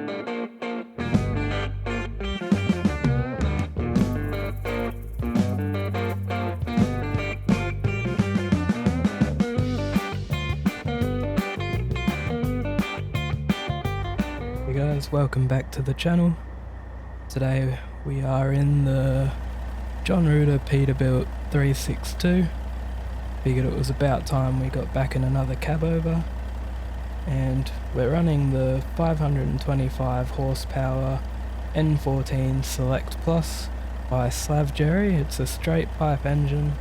Hey guys, welcome back to the channel. Today we are in the John Ruder Peterbilt 362. Figured it was about time we got back in another cabover, and we're running the 525 horsepower N14 Select Plus by Slav Jerry. It's a straight pipe engine,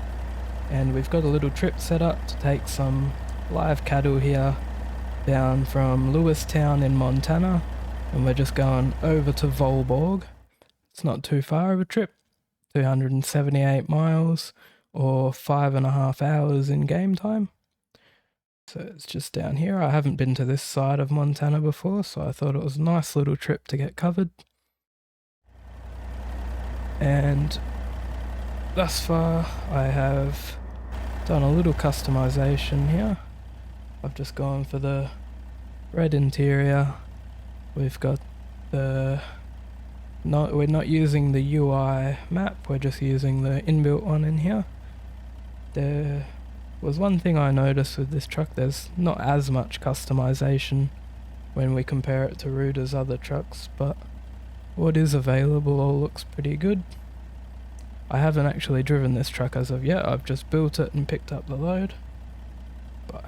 and we've got a little trip set up to take some live cattle here down from Lewistown in Montana, and we're just going over to Volborg. It's not too far of a trip, 278 miles or 5.5 hours in game time. So it's just down here. I haven't been to this side of Montana before, so I thought it was a nice little trip to get covered. And thus far I have done a little customization here. I've just gone for the red interior. We've got the we're not using the UI map, we're just using the inbuilt one in here. There was one thing I noticed with this truck: there's not as much customization when we compare it to Ruder's other trucks, but what is available all looks pretty good. I haven't actually driven this truck as of yet, I've just built it and picked up the load.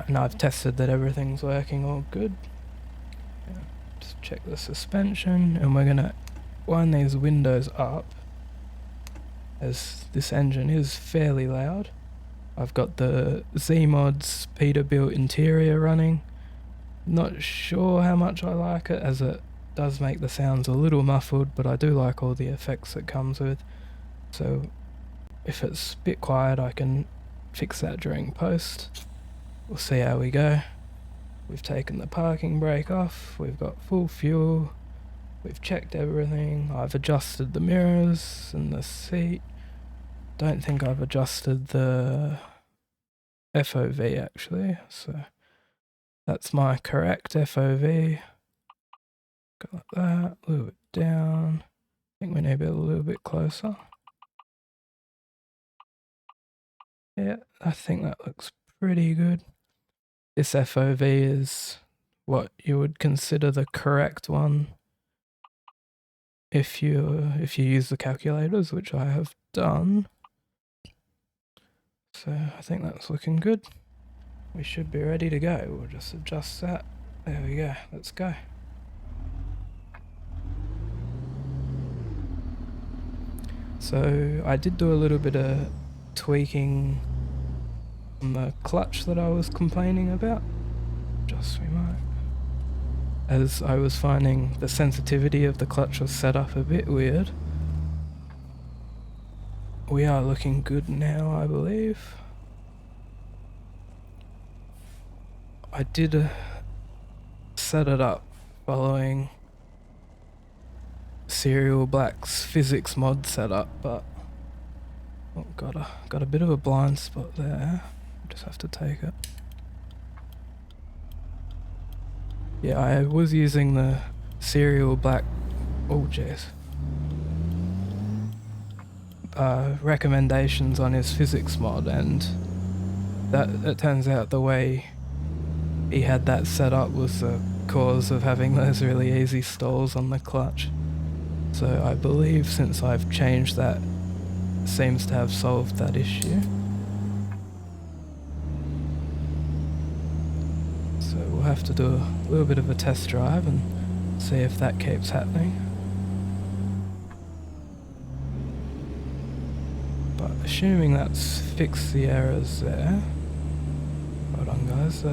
And I've tested that everything's working all good. Just check the suspension, and we're gonna wind these windows up as this engine is fairly loud. I've got the Z-Mods Peterbilt interior running. Not sure how much I like it, as it does make the sounds a little muffled, but I do like all the effects it comes with. So if it's a bit quiet, I can fix that during post. We'll see how we go. We've taken the parking brake off, we've got full fuel, we've checked everything. I've adjusted the mirrors and the seat. Don't think I've adjusted the FOV actually, so that's my correct FOV. Go like that, a little bit down. I think we need to be a little bit closer. Yeah, I think that looks pretty good. This FOV is what you would consider the correct one if you use the calculators, which I have done. So I think that's looking good. We should be ready to go. We'll just adjust that. There we go. Let's go. So I did do a little bit of tweaking on the clutch that I was complaining about. Just remote. As I was finding the sensitivity of the clutch was set up a bit weird. We are looking good now, I believe. I did set it up following Serial Black's physics mod setup, but oh, got a bit of a blind spot there. Just have to take it. Yeah, I was using the Serial Black, oh jeez, recommendations on his physics mod, and that it turns out the way he had that set up was the cause of having those really easy stalls on the clutch. So I believe since I've changed that, it seems to have solved that issue. So we'll have to do a little bit of a test drive and see if that keeps happening. But assuming that's fixed the errors there. Hold on guys,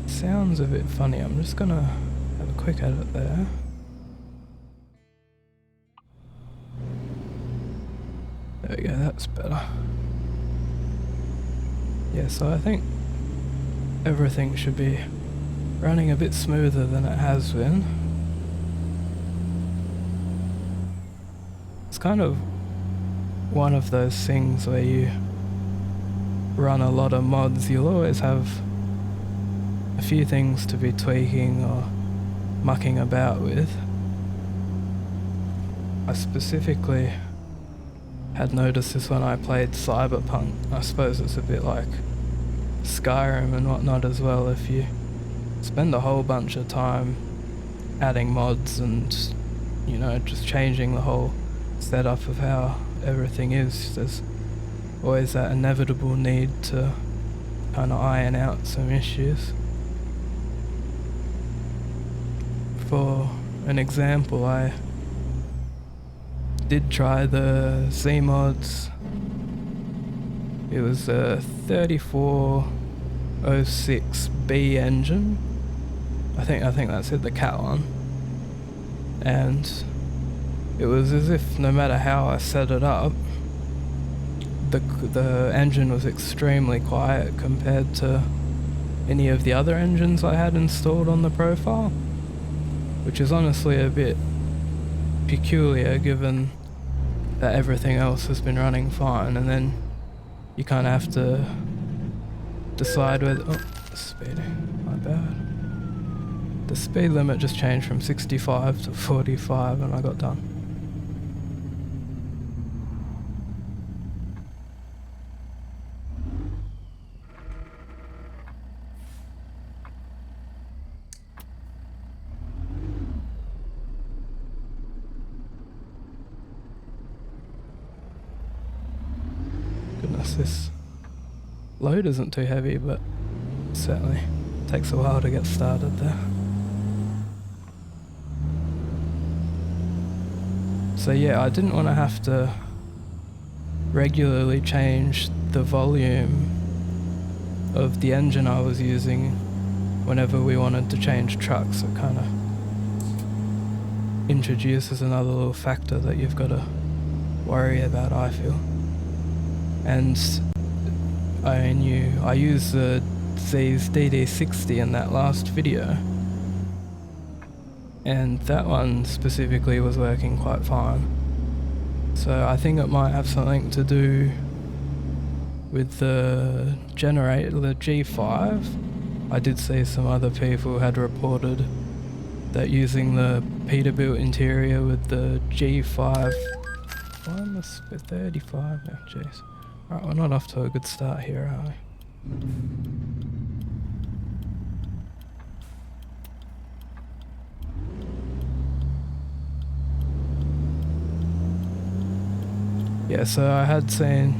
sounds a bit funny. I'm just gonna have a quick edit there. There we go, that's better. Yeah, so I think everything should be running a bit smoother than it has been. It's kind of one of those things where you run a lot of mods, you'll always have a few things to be tweaking or mucking about with. I specifically had noticed this when I played Cyberpunk. I suppose it's a bit like Skyrim and whatnot as well. If you spend a whole bunch of time adding mods and, you know, just changing the whole setup of how everything is, there's always that inevitable need to kind of iron out some issues. For an example, I did try the Z mods. It was a 3406B engine. I think that's it, the cat one. And it was as if no matter how I set it up, the engine was extremely quiet compared to any of the other engines I had installed on the profile, which is honestly a bit peculiar given that everything else has been running fine, and then you kind of have to decide whether... Oh, speeding, my bad. The speed limit just changed from 65 to 45 and I got done. Goodness, this load isn't too heavy, but certainly takes a while to get started there. So yeah, I didn't want to have to regularly change the volume of the engine I was using whenever we wanted to change trucks. It kind of introduces another little factor that you've got to worry about, I feel. And I used the Z's DD60 in that last video, and that one specifically was working quite fine. So I think it might have something to do with the generator, the G5. I did see some other people had reported that using the Peterbilt interior with the G5... Why must it be 35 now? Jeez. Alright, we're not off to a good start here, are we? Yeah, so I had seen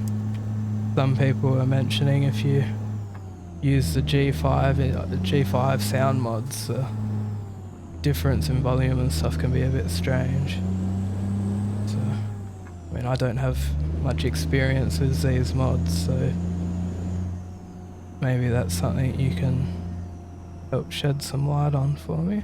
some people were mentioning if you use the G5 sound mods, difference in volume and stuff can be a bit strange. So, I mean, I don't have much experience with these mods, so maybe that's something you can help shed some light on for me.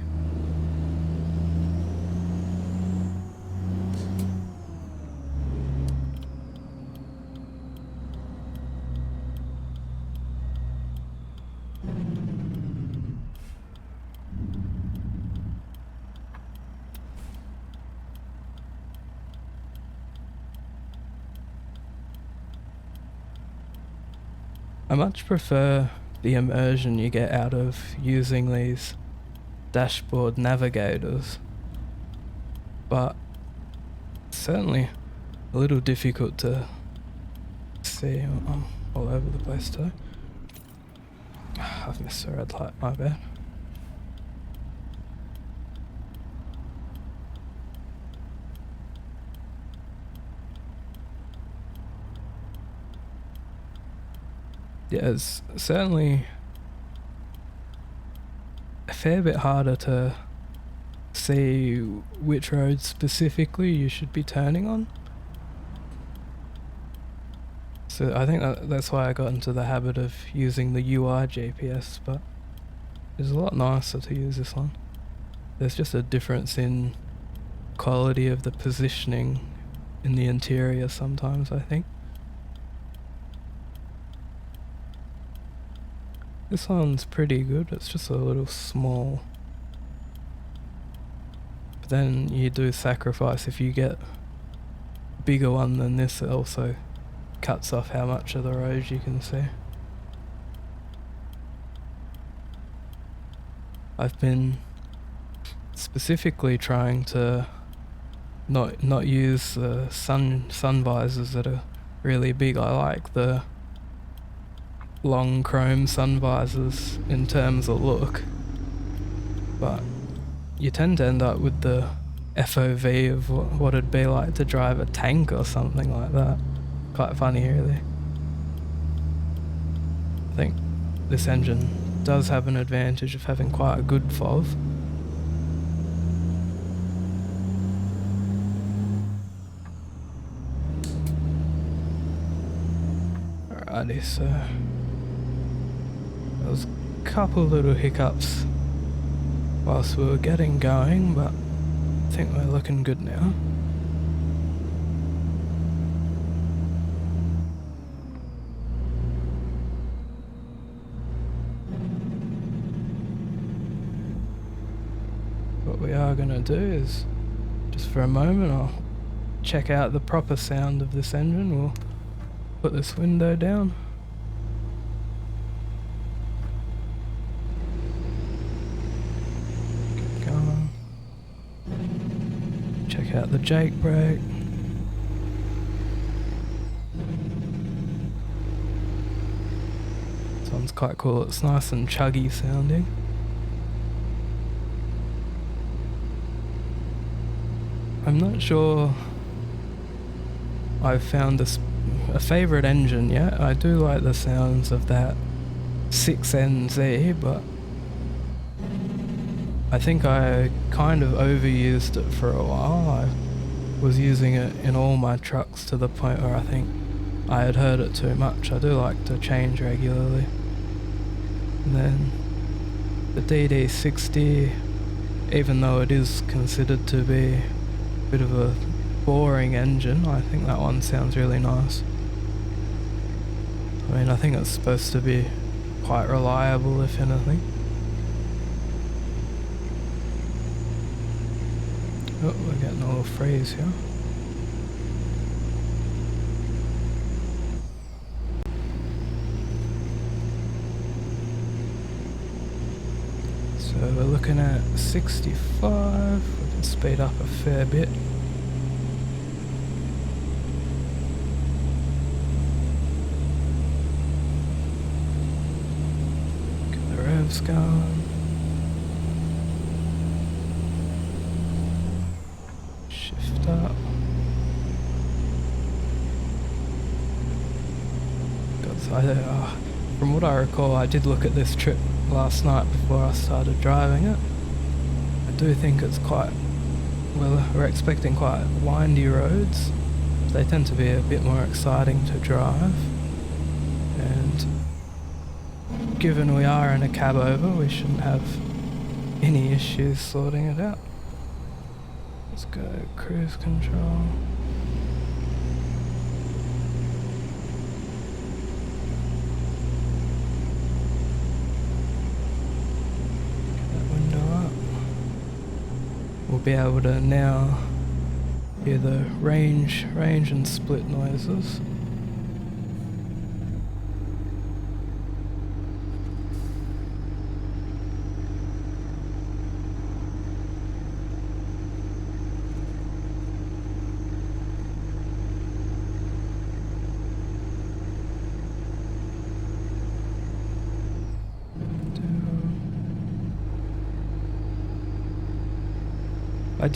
I much prefer the immersion you get out of using these dashboard navigators, but it's certainly a little difficult to see. I'm all over the place too. I've missed the red light, my bad. Yeah, it's certainly a fair bit harder to see which roads specifically you should be turning on. So I think that's why I got into the habit of using the UI GPS, but it's a lot nicer to use this one. There's just a difference in quality of the positioning in the interior sometimes, I think. This one's pretty good, it's just a little small. But then you do sacrifice if you get a bigger one than this, it also cuts off how much of the road you can see. I've been specifically trying to not use the sun visors that are really big. I like the long chrome sun visors in terms of look, but you tend to end up with the FOV of what it'd be like to drive a tank or something like that. Quite funny, really. I think this engine does have an advantage of having quite a good FOV. Alrighty, so there was a couple little hiccups whilst we were getting going, but I think we're looking good now. What we are going to do is, just for a moment, I'll check out the proper sound of this engine. We'll put this window down. Keep going. Check out the Jake brake. This one's quite cool, it's nice and chuggy sounding. I'm not sure I've found a favourite engine yet. I do like the sounds of that 6NZ, but I think I kind of overused it for a while. I was using it in all my trucks to the point where I think I had heard it too much. I do like to change regularly. And then the DD60, even though it is considered to be a bit of a boring engine, I think that one sounds really nice. I mean, I think it's supposed to be quite reliable, if anything. Oh, we're getting a little freeze here. So we're looking at 65. We can speed up a fair bit. Get the revs going. Shift up. From what I recall, I did look at this trip last night before I started driving it. I do think it's quite, well, we're expecting quite windy roads. They tend to be a bit more exciting to drive. And given we are in a cabover, we shouldn't have any issues sorting it out. Let's go cruise control. We'll be able to now hear the range and split noises.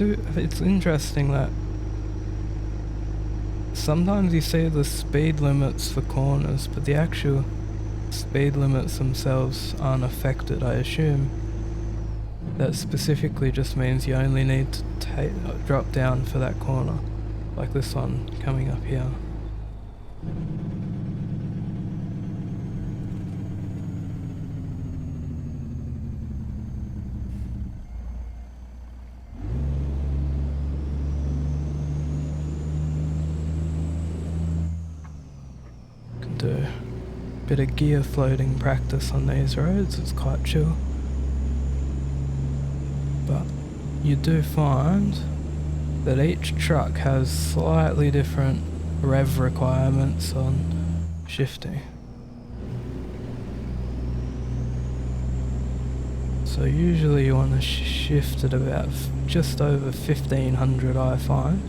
It's interesting that sometimes you see the speed limits for corners, but the actual speed limits themselves aren't affected. I assume that specifically just means you only need to drop down for that corner, like this one coming up here. Do a bit of gear floating practice on these roads, it's quite chill. But you do find that each truck has slightly different rev requirements on shifting. So So usually you want to shift at about just over 1500 I find.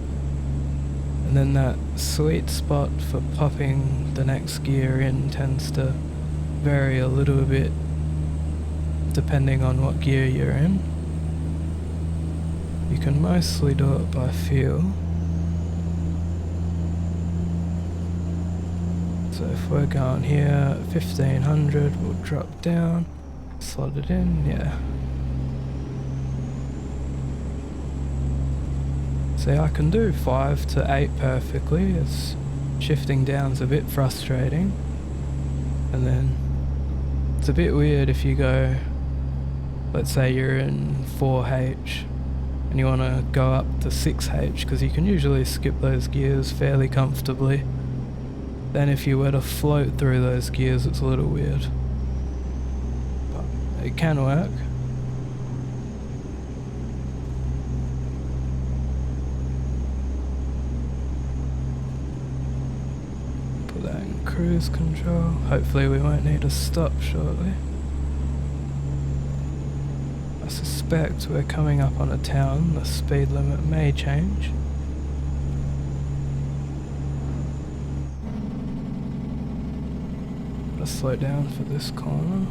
And then that sweet spot for popping the next gear in tends to vary a little bit depending on what gear you're in. You can mostly do it by feel. So if we're going here, 1500, we'll drop down, slot it in, yeah. See, I can do 5 to 8 perfectly. It's shifting down's a bit frustrating. And then it's a bit weird if you go, let's say you're in 4H and you want to go up to 6H, because you can usually skip those gears fairly comfortably. Then if you were to float through those gears, it's a little weird. But it can work. Put that in cruise control. Hopefully we won't need to stop shortly. I suspect we're coming up on a town. The speed limit may change. Gotta slow down for this corner.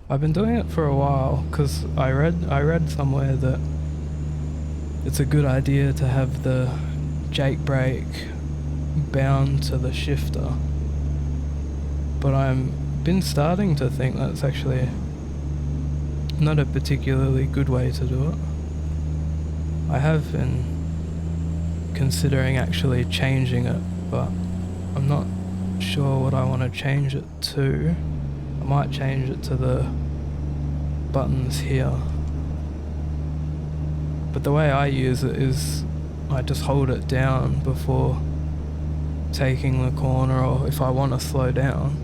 I've been doing it for a while because I read somewhere that it's a good idea to have the jake brake bound to the shifter, but I've been starting to think that's actually not a particularly good way to do it. I have been considering actually changing it, but I'm not sure what I want to change it to. I might change it to the buttons here, but the way I use it is I just hold it down before taking the corner, or if I want to slow down.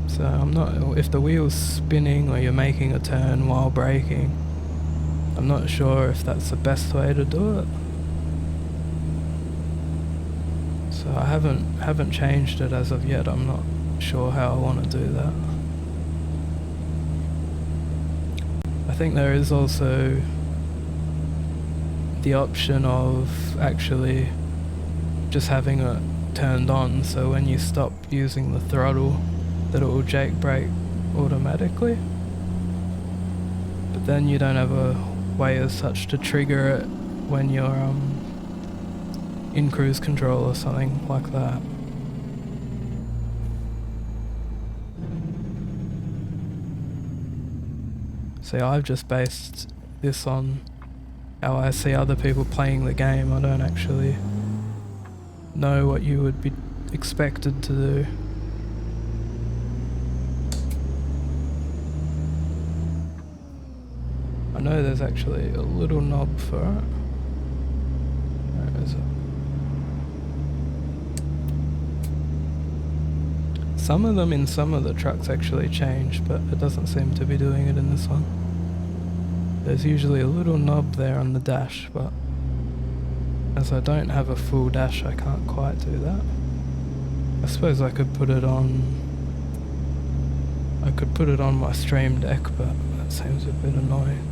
So I'm not, if the wheel's spinning or you're making a turn while braking, I'm not sure if that's the best way to do it. So I haven't changed it as of yet. I'm not sure how I want to do that. I think there is also the option of actually just having it turned on, so when you stop using the throttle that it will jake brake automatically, but then you don't have a way as such to trigger it when you're in cruise control or something like that. See, I've just based this on how I see other people playing the game. I don't actually know what you would be expected to do. I know there's actually a little knob for it. Where is it? Some of them in some of the trucks actually change, but it doesn't seem to be doing it in this one. There's usually a little knob there on the dash, but as I don't have a full dash, I can't quite do that. I suppose I could put it on my Stream Deck, but that seems a bit annoying.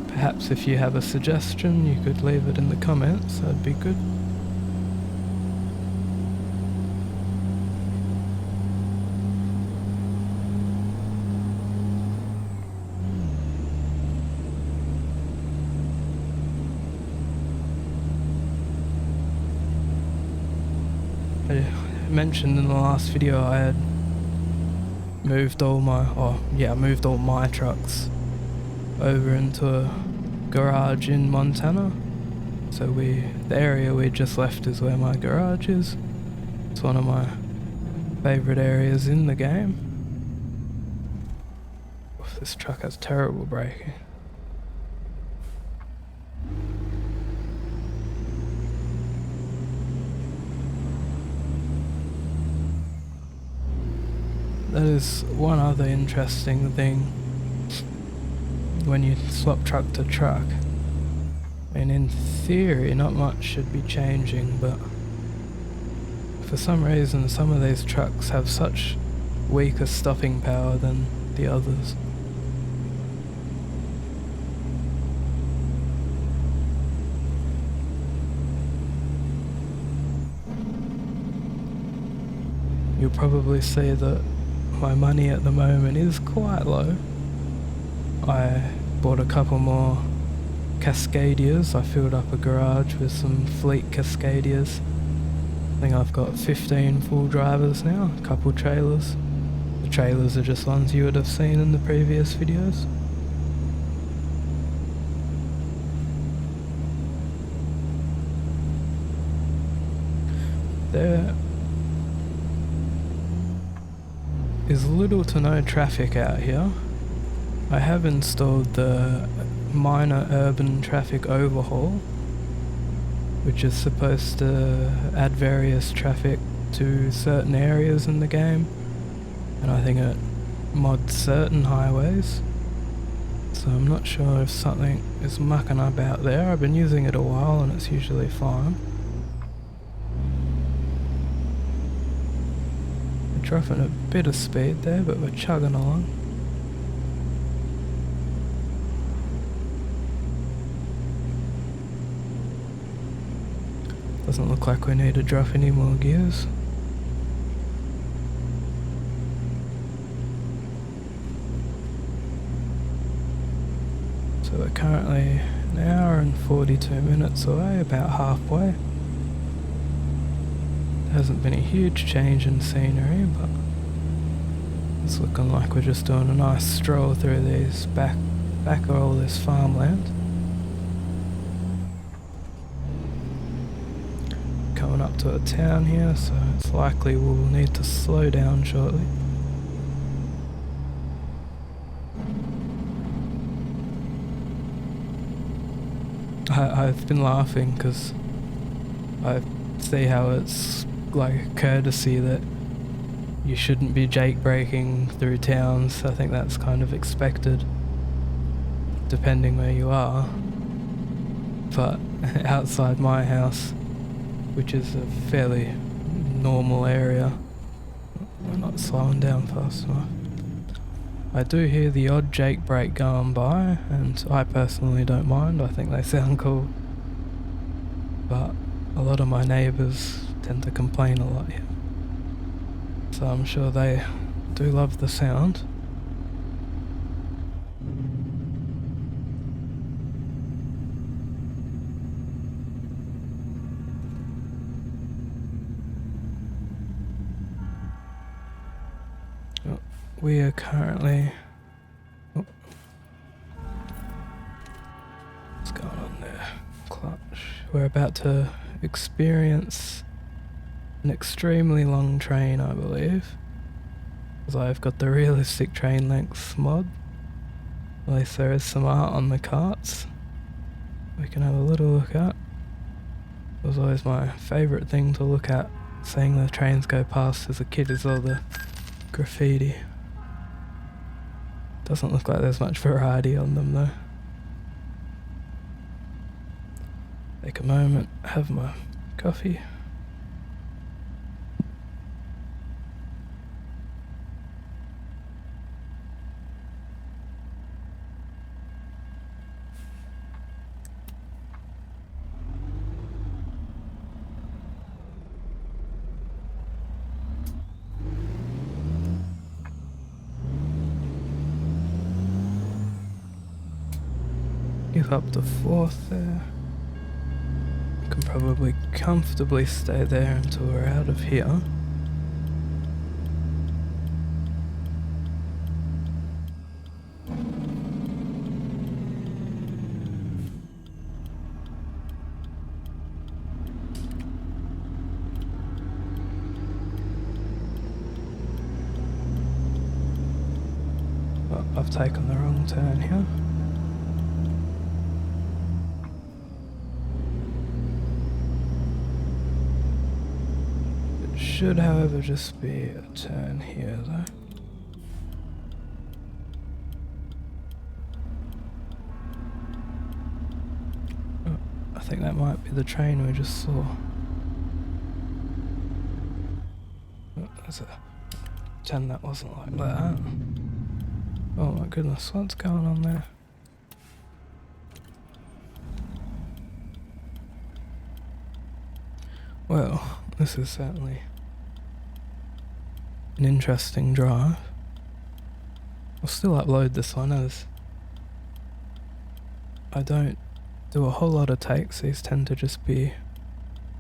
Perhaps if you have a suggestion, you could leave it in the comments, that'd be good. I mentioned in the last video I had moved all my trucks over into a garage in Montana. So the area we just left is where my garage is. It's one of my favourite areas in the game. Oof, this truck has terrible braking. That is one other interesting thing when you swap truck to truck. And in theory, not much should be changing, but for some reason, some of these trucks have such weaker stopping power than the others. You'll probably see that my money at the moment is quite low. I bought a couple more Cascadias. I filled up a garage with some fleet Cascadias. I think I've got 15 full drivers now, a couple trailers. The trailers are just ones you would have seen in the previous videos. There is little to no traffic out here. I have installed the minor urban traffic overhaul, which is supposed to add various traffic to certain areas in the game, and I think it mods certain highways. So I'm not sure if something is mucking up out there. I've been using it a while and it's usually fine. We're dropping a bit of speed there, but we're chugging along. Doesn't look like we need to drop any more gears. So we're currently an hour and 42 minutes away, about halfway. There hasn't been a huge change in scenery, but it's looking like we're just doing a nice stroll through these back of all this farmland. Coming up to a town here, so it's likely we'll need to slow down shortly. I've been laughing because I see how it's like a courtesy that you shouldn't be jake braking through towns. I think that's kind of expected depending where you are, but outside my house, which is a fairly normal area, we're not slowing down fast enough. I do hear the odd jake brake going by, and I personally don't mind. I think they sound cool, but a lot of my neighbours tend to complain a lot here, so I'm sure they do love the sound. We are currently... Oh. What's going on there? Clutch. We're about to experience an extremely long train, I believe, because I've got the realistic train lengths mod. At least there is some art on the carts we can have a little look at. It was always my favourite thing to look at, seeing the trains go past as a kid, is all the graffiti. Doesn't look like there's much variety on them though. Take a moment, have my coffee. Give up the fourth there. Can probably comfortably stay there until we're out of here. Oh, I've taken the wrong turn here. Should, however, just be a turn here, though. think that might be the train we just saw. There's a... pretend that wasn't like that. Oh my goodness, what's going on there? Well, this is certainly an interesting drive. I'll still upload this one as I don't do a whole lot of takes. These tend to just be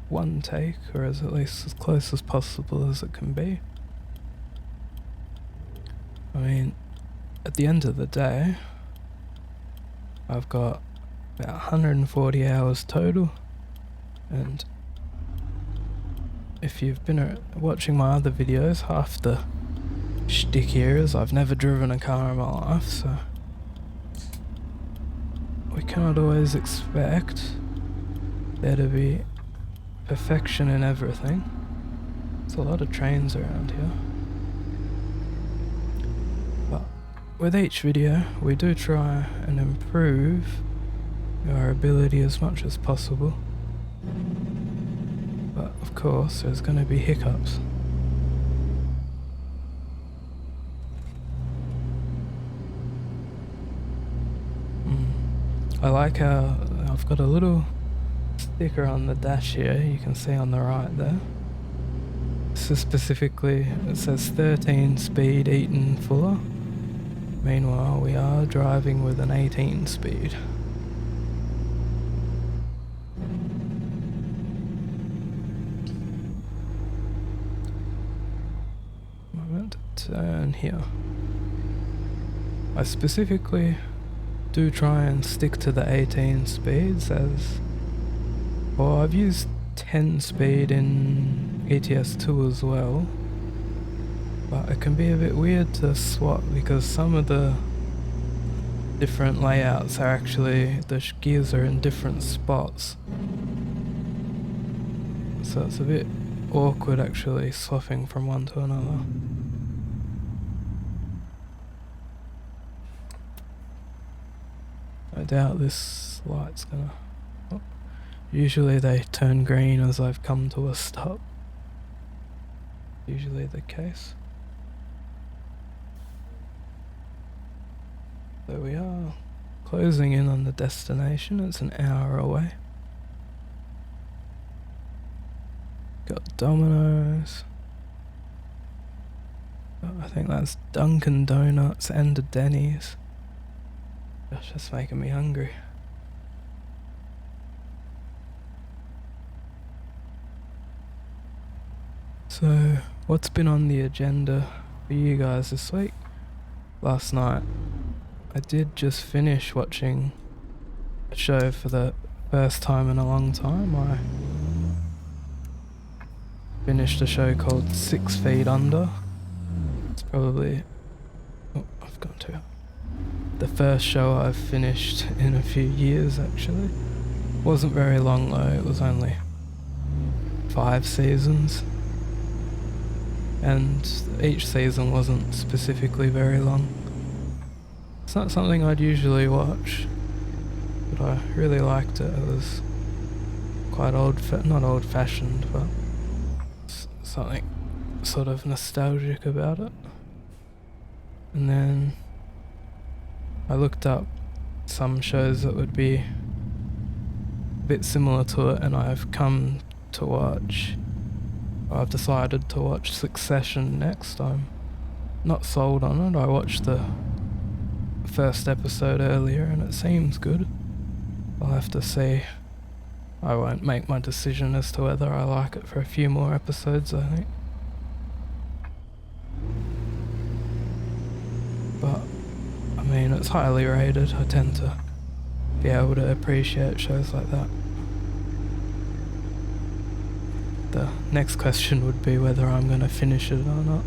one take, or at least as close as possible as it can be. I mean, at the end of the day, I've got about 140 hours total, and if you've been watching my other videos, half the shtick here is I've never driven a car in my life, so we cannot always expect there to be perfection in everything. There's a lot of trains around here. But with each video, we do try and improve our ability as much as possible. But of course, there's going to be hiccups. I like how I've got a little sticker on the dash here, you can see on the right there. This is specifically, it says 13 speed Eaton Fuller. Meanwhile, we are driving with an 18 speed. Moment, turn here. I specifically do try and stick to the 18 speeds as, well, I've used 10 speed in ETS2 as well, but it can be a bit weird to swap because some of the different layouts are actually, the gears are in different spots, so it's a bit awkward actually swapping from one to another. I doubt this light's gonna... Oh. Usually they turn green as I've come to a stop. Usually the case. So we are closing in on the destination. It's an hour away. Got Domino's. Oh, I think that's Dunkin' Donuts and a Denny's. Gosh, that's making me hungry. So, what's been on the agenda for you guys this week? Last night, I did just finish watching a show for the first time in a long time. I finished a show called 6 Feet Under. It's probably... oh, I've gone too... the first show I've finished in a few years actually. Wasn't very long though, it was only 5 seasons. And each season wasn't specifically very long. It's not something I'd usually watch, but I really liked it. It was quite not old fashioned, but something sort of nostalgic about it. And then I looked up some shows that would be a bit similar to it, and I've come to watch, I've decided to watch Succession next. I'm not sold on it. I watched the first episode earlier and it seems good. I'll have to see. I won't make my decision as to whether I like it for a few more episodes, I think. But I mean, it's highly rated. I tend to be able to appreciate shows like that. The next question would be whether I'm going to finish it or not.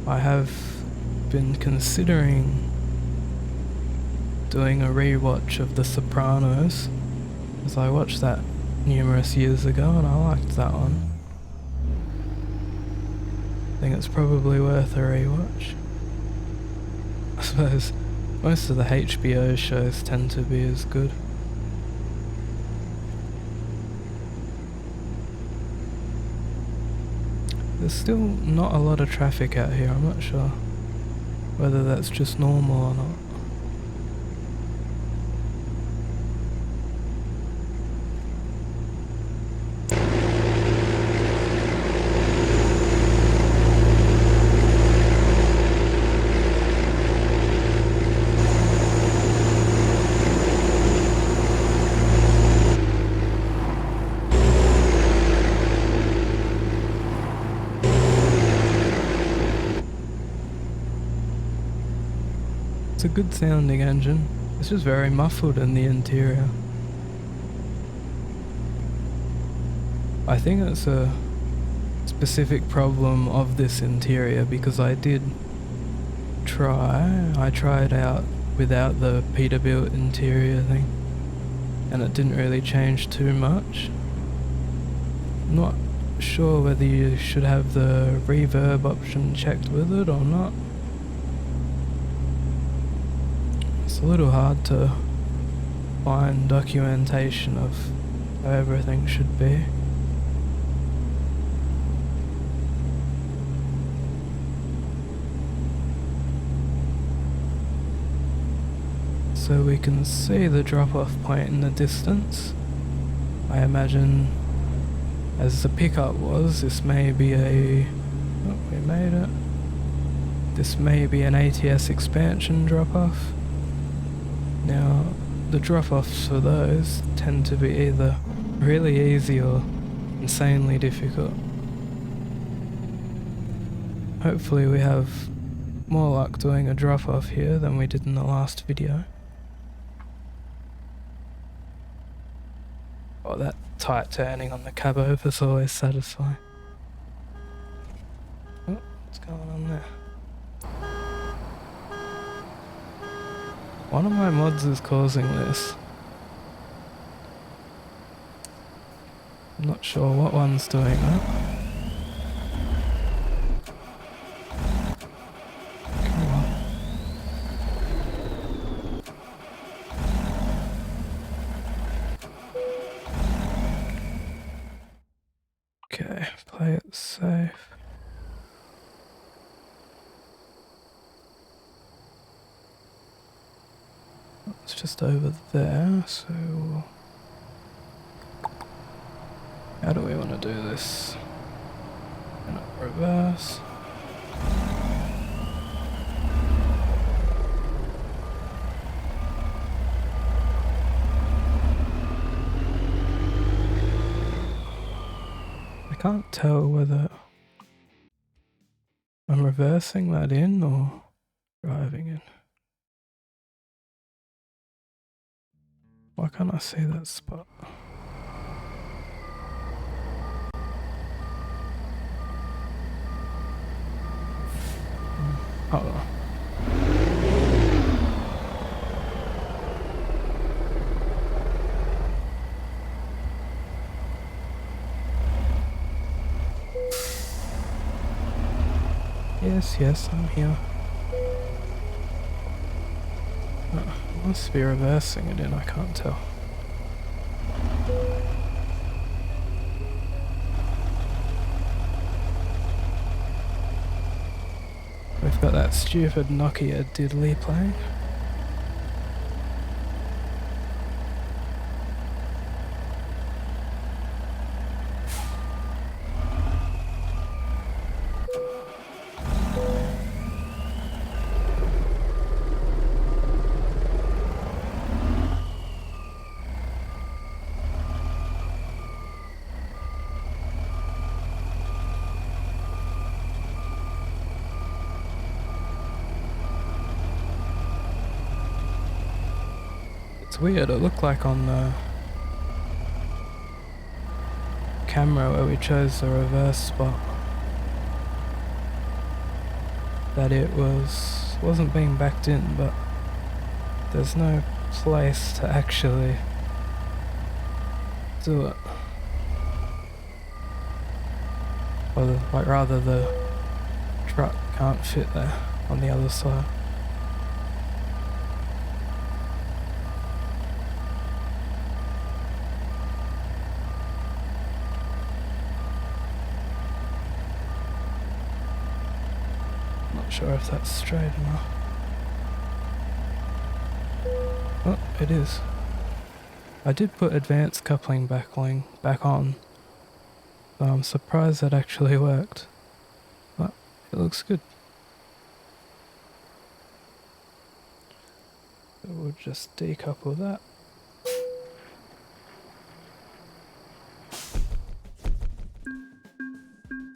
I have been considering doing a rewatch of The Sopranos, as I watched that numerous years ago and I liked that one. I think it's probably worth a rewatch. suppose most of the HBO shows tend to be as good. There's still not a lot of traffic out here, I'm not sure whether that's just normal or not. It's a good sounding engine, it's just very muffled in the interior. I think it's a specific problem of this interior because I tried out without the Peterbilt interior thing and it didn't really change too much. I'm not sure whether you should have the reverb option checked with it or not. It's a little hard to find documentation of how everything should be. So we can see the drop-off point in the distance. I imagine as the pickup was, this may be a... oh, we made it. This may be an ATS expansion drop-off. Now, the drop-offs for those tend to be either really easy or insanely difficult. Hopefully we have more luck doing a drop-off here than we did in the last video. Oh, that tight turning on the Cabover is always satisfying. Oh, what's going on there? One of my mods is causing this. I'm not sure what one's doing that. Come on. Okay, play it safe. It's just over there, so how do we want to do this? And reverse. I can't tell whether I'm reversing that in or driving in. Why can't I see that spot? Hold on. Yes, I'm here. I must be reversing it in, I can't tell. We've got that stupid Nokia diddly playing. It's weird, it looked like on the camera where we chose the reverse spot that it wasn't being backed in, but there's no place to actually do it. Or rather the truck can't fit there on the other side. Sure if that's straight enough. Oh, it is. I did put advanced coupling back on, so I'm surprised that actually worked. But it looks good. So we'll just decouple that.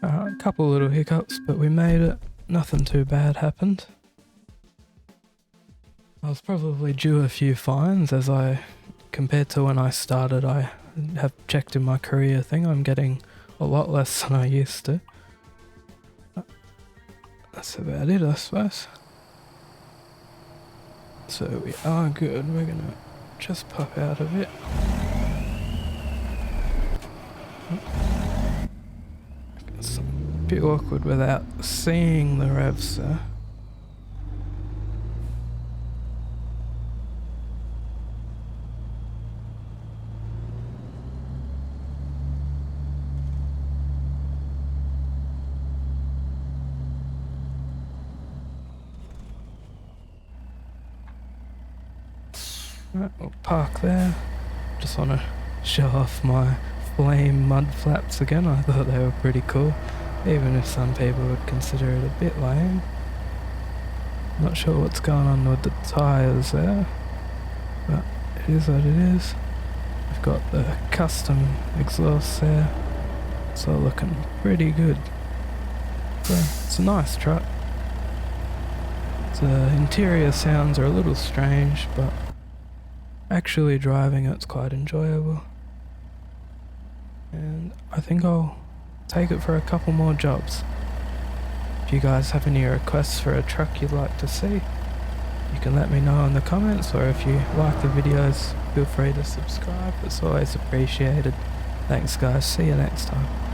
A couple little hiccups, but we made it. Nothing too bad happened. I was probably due a few fines as compared to when I started, I have checked in my career thing, I'm getting a lot less than I used to. But that's about it, I suppose. So we are good, we're gonna just pop out of it. It's a bit awkward without seeing the revs there. Right, we'll park there. Just want to show off my flame mud flaps again. I thought they were pretty cool, even if some people would consider it a bit lame. Not sure what's going on with the tyres there, but it is what it is. We've got the custom exhaust there. It's all looking pretty good. So it's a nice truck. The interior sounds are a little strange, but actually driving it's quite enjoyable. And I think I'll take it for a couple more jobs. If you guys have any requests for a truck you'd like to see, you can let me know in the comments, or if you like the videos, feel free to subscribe. It's always appreciated. Thanks guys, see you next time.